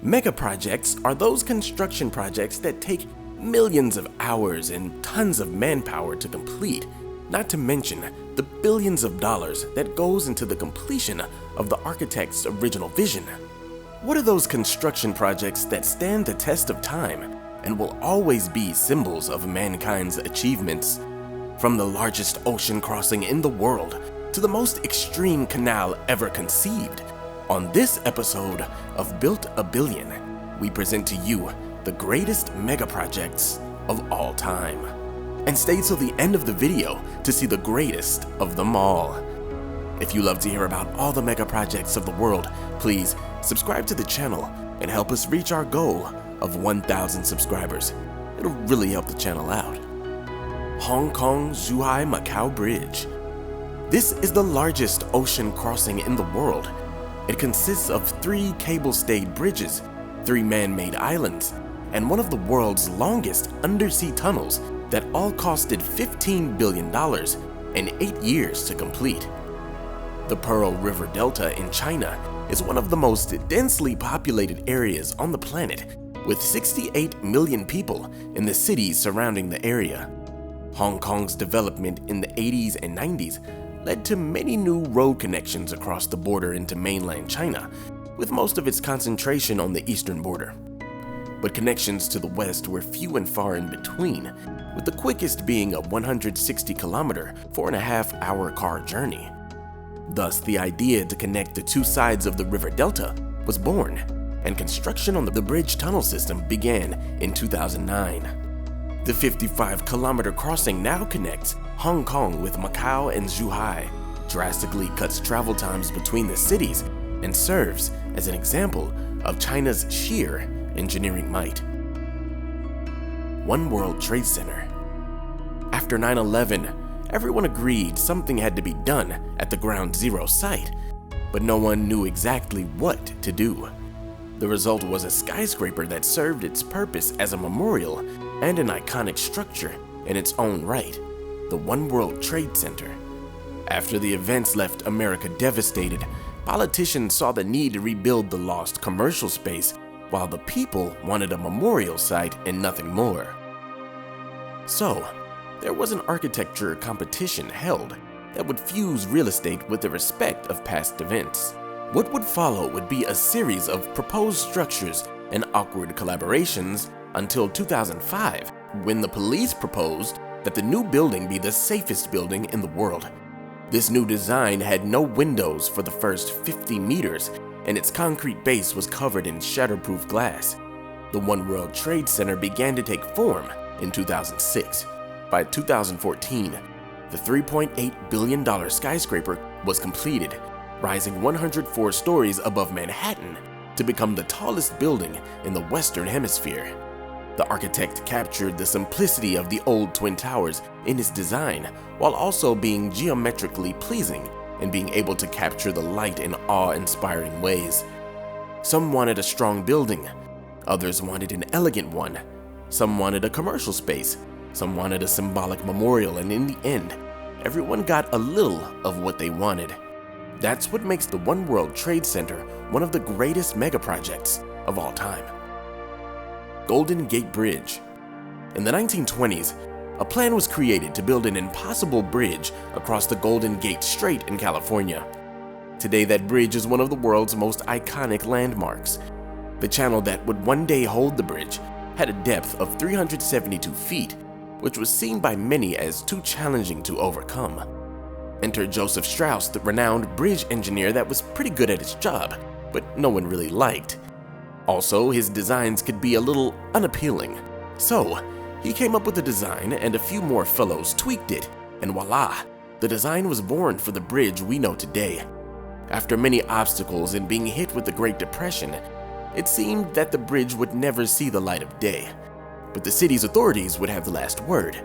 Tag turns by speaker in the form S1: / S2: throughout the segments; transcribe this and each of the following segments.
S1: Megaprojects are those construction projects that take millions of hours and tons of manpower to complete, not to mention the billions of dollars that goes into the completion of the architect's original vision. What are those construction projects that stand the test of time and will always be symbols of mankind's achievements? From the largest ocean crossing in the world to the most extreme canal ever conceived, on this episode of Built a Billion, we present to you the greatest megaprojects of all time. And stay till the end of the video to see the greatest of them all. If you love to hear about all the megaprojects of the world, please subscribe to the channel and help us reach our goal of 1,000 subscribers. It'll really help the channel out. Hong Kong-Zhuhai-Macau Bridge. This is the largest ocean crossing in the world. It consists of 3 cable-stayed bridges, 3 man-made islands, and one of the world's longest undersea tunnels that all costed $15 billion and 8 years to complete. The Pearl River Delta in China is one of the most densely populated areas on the planet, with 68 million people in the cities surrounding the area. Hong Kong's development in the 80s and 90s led to many new road connections across the border into mainland China, with most of its concentration on the eastern border. But connections to the west were few and far in between, with the quickest being a 160-kilometer, 4.5-hour car journey. Thus, the idea to connect the 2 sides of the river delta was born, and construction on the bridge tunnel system began in 2009. The 55-kilometer crossing now connects Hong Kong with Macau and Zhuhai, drastically cuts travel times between the cities, and serves as an example of China's sheer engineering might. One World Trade Center. After 9/11, everyone agreed something had to be done at the Ground Zero site, but no one knew exactly what to do. The result was a skyscraper that served its purpose as a memorial and an iconic structure in its own right, the One World Trade Center. After the events left America devastated, politicians saw the need to rebuild the lost commercial space, while the people wanted a memorial site and nothing more. So, there was an architecture competition held that would fuse real estate with the respect of past events. What would follow would be a series of proposed structures and awkward collaborations until 2005, when the police proposed that the new building be the safest building in the world. This new design had no windows for the first 50 meters, and its concrete base was covered in shatterproof glass. The One World Trade Center began to take form in 2006. By 2014, the $3.8 billion skyscraper was completed, rising 104 stories above Manhattan to become the tallest building in the Western Hemisphere. The architect captured the simplicity of the old Twin Towers in his design, while also being geometrically pleasing and being able to capture the light in awe-inspiring ways. Some wanted a strong building, others wanted an elegant one, some wanted a commercial space, some wanted a symbolic memorial, and in the end, everyone got a little of what they wanted. That's what makes the One World Trade Center one of the greatest megaprojects of all time. Golden Gate Bridge. In the 1920s, a plan was created to build an impossible bridge across the Golden Gate Strait in California. Today, that bridge is one of the world's most iconic landmarks. The channel that would one day hold the bridge had a depth of 372 feet, which was seen by many as too challenging to overcome. Enter Joseph Strauss, the renowned bridge engineer that was pretty good at his job, but no one really liked. Also, his designs could be a little unappealing. So, he came up with a design and a few more fellows tweaked it, and voila, the design was born for the bridge we know today. After many obstacles and being hit with the Great Depression, it seemed that the bridge would never see the light of day. But the city's authorities would have the last word.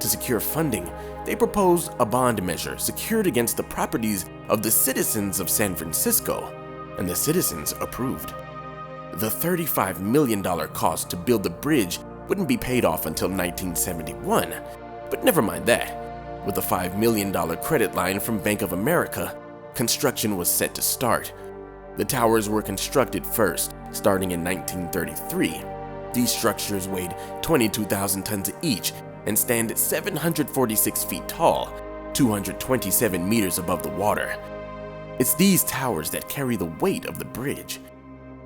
S1: To secure funding, they proposed a bond measure secured against the properties of the citizens of San Francisco, and the citizens approved. The $35 million cost to build the bridge wouldn't be paid off until 1971, but never mind that. With a $5 million credit line from Bank of America, construction was set to start. The towers were constructed first, starting in 1933. These structures weighed 22,000 tons each and stand at 746 feet tall, 227 meters above the water. It's these towers that carry the weight of the bridge.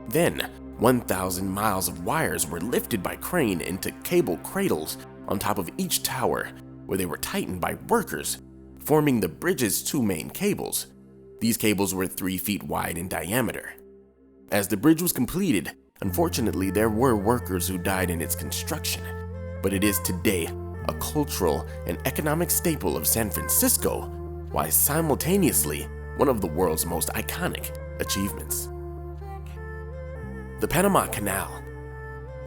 S1: Then, 1,000 miles of wires were lifted by crane into cable cradles on top of each tower, where they were tightened by workers, forming the bridge's two main cables. These cables were 3 feet wide in diameter. As the bridge was completed, unfortunately there were workers who died in its construction, but it is today a cultural and economic staple of San Francisco, while simultaneously one of the world's most iconic achievements. The Panama Canal.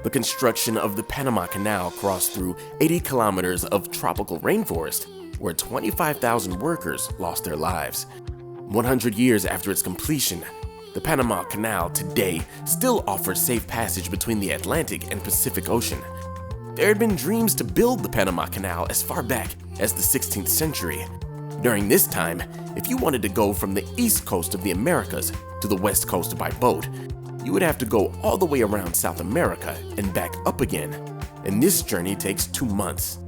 S1: The construction of the Panama Canal crossed through 80 kilometers of tropical rainforest, where 25,000 workers lost their lives. 100 years after its completion, the Panama Canal today still offers safe passage between the Atlantic and Pacific Ocean. There had been dreams to build the Panama Canal as far back as the 16th century. During this time, if you wanted to go from the east coast of the Americas to the west coast by boat, you would have to go all the way around South America and back up again, and this journey takes 2 months.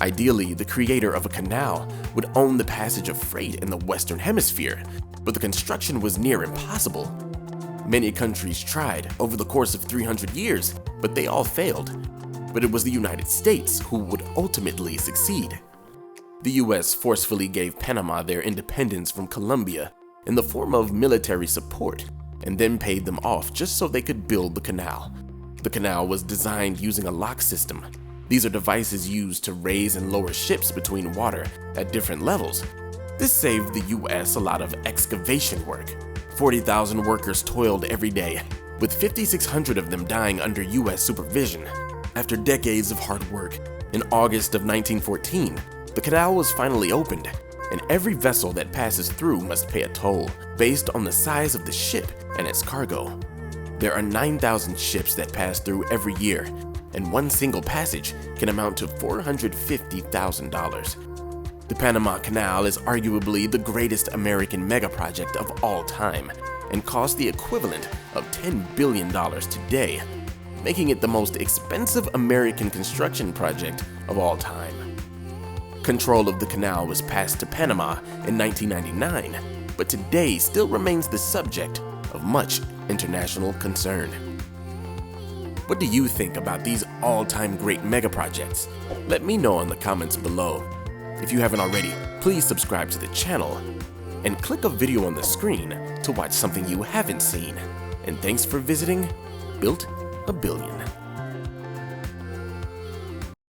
S1: Ideally, the creator of a canal would own the passage of freight in the Western Hemisphere, but the construction was near impossible. Many countries tried over the course of 300 years, but they all failed. But it was the United States who would ultimately succeed. The US forcefully gave Panama their independence from Colombia in the form of military support, and then paid them off just so they could build the canal. The canal was designed using a lock system. These are devices used to raise and lower ships between water at different levels. This saved the US a lot of excavation work. 40,000 workers toiled every day, with 5,600 of them dying under US supervision. After decades of hard work, in August of 1914, the canal was finally opened, and every vessel that passes through must pay a toll based on the size of the ship and its cargo. There are 9,000 ships that pass through every year, and one single passage can amount to $450,000. The Panama Canal is arguably the greatest American megaproject of all time, and cost the equivalent of $10 billion today, making it the most expensive American construction project of all time. Control of the canal was passed to Panama in 1999, but today still remains the subject of much international concern. What do you think about these all-time great megaprojects? Let me know in the comments below. If you haven't already, please subscribe to the channel and click a video on the screen to watch something you haven't seen. And thanks for visiting Built a Billion.